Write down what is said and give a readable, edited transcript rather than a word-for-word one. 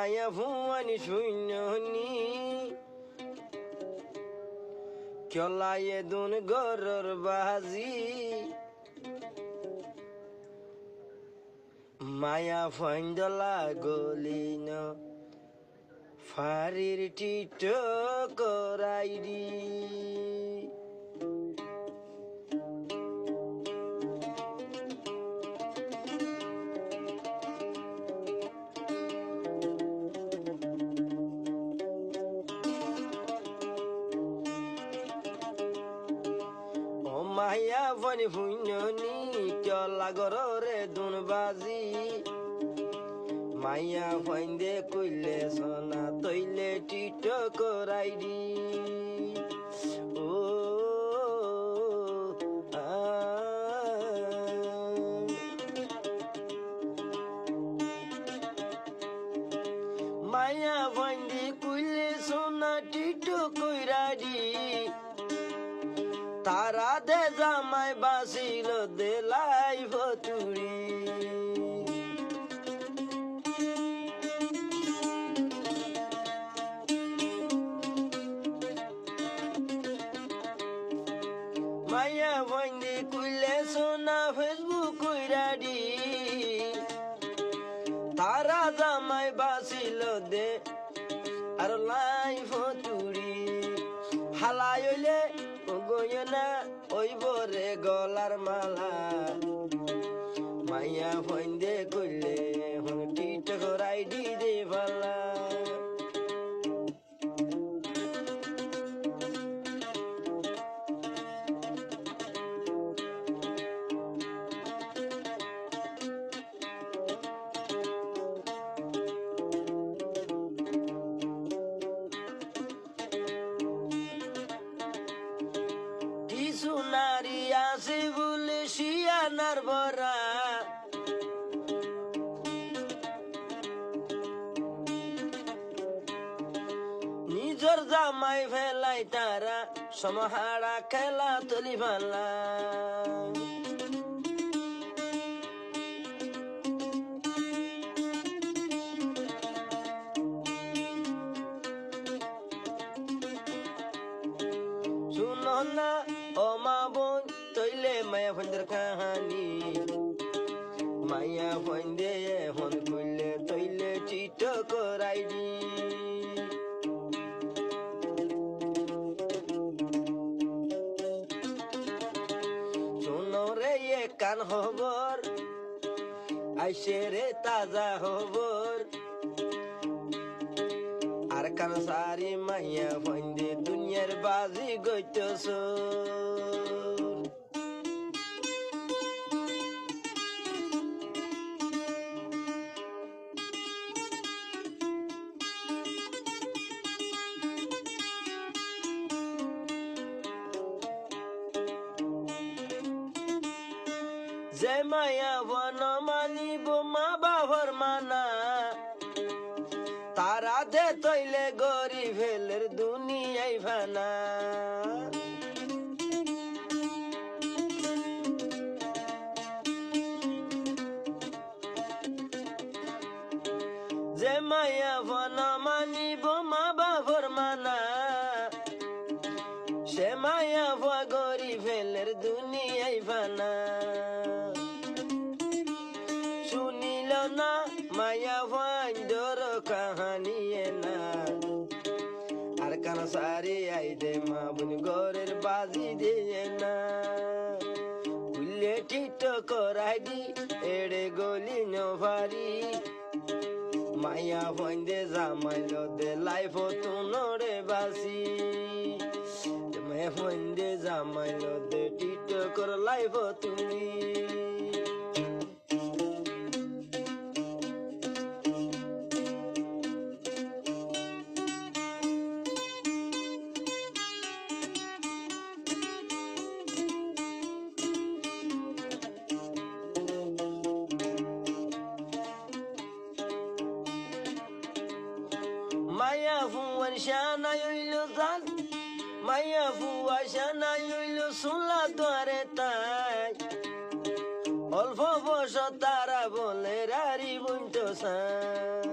মায়া Vuyani শূন্যনি চলায়ে দুন গরর বাজি মায়া ফাইন্দলা গলিন ফারির টিট করাইরি মায়া funny ফুইননি চলা গররে দুন বাজি মায়া ফাইন্দে কইলে সোনা তৈলে টিট করাইরি ও মায়া ফাইন্দে কইলে সোনা টিট কইরারি তারা দে জামাই বাসিল দেলাই ফতুরি মায়া বন্দি কইলে সোনা ফেসবুক কইরাডি তারা জামাই বাসিল দে আর লাই ফতুরি হালাই হইলে গয়না ওই বরে গলার মালা মাইয়া ফন্দে কইলে হন টিট করাই দি দে ভালা নারী আছে বলে শিয়ানার ভরা নিজর জামাই ফেলাই তারা সমহারা খেলা তুলি ভালা শুনো না ও মা বোন তৈলে মায়া ফন্দের কাহানি মায়া ফন্দে এখন কইলে তৈলে চিট করাইডি শোনো রে এ কান খবর আইসে রে তাজা খবর আর কান সারি মাইয়া ফন্দে দুনিয়ার বাজি গইতেছ যে মায়া বন মানিব মা বাবার মানা তারা দে তৈলে গরি ফেলের দুনিয়াই ভানা যে মায়া বন মানিব মা বাবার মানা সে মায়া ভা গরি ফেলের দুনিয়াই ভানা শুনিল না মায়া ভাইন্দর কাহানি না আর কান সারি আই দে মা বুন গরের বাজি দিয়ে না উল্লে টিট করাই দি এড়ে গলি নভারি মায়া ভাইন্দে জামাইল দে লাইফ তুনরে বাসি মায়া ভাইন্দে জামাইল দে টিট কর লাইফ তুমি মায়া ফুয়ার শানা হইল জান মায়া ফুয়া শানা হইল শুনলা তোরে তাই অল্প বস তারা বলে রারি বুনতো সাই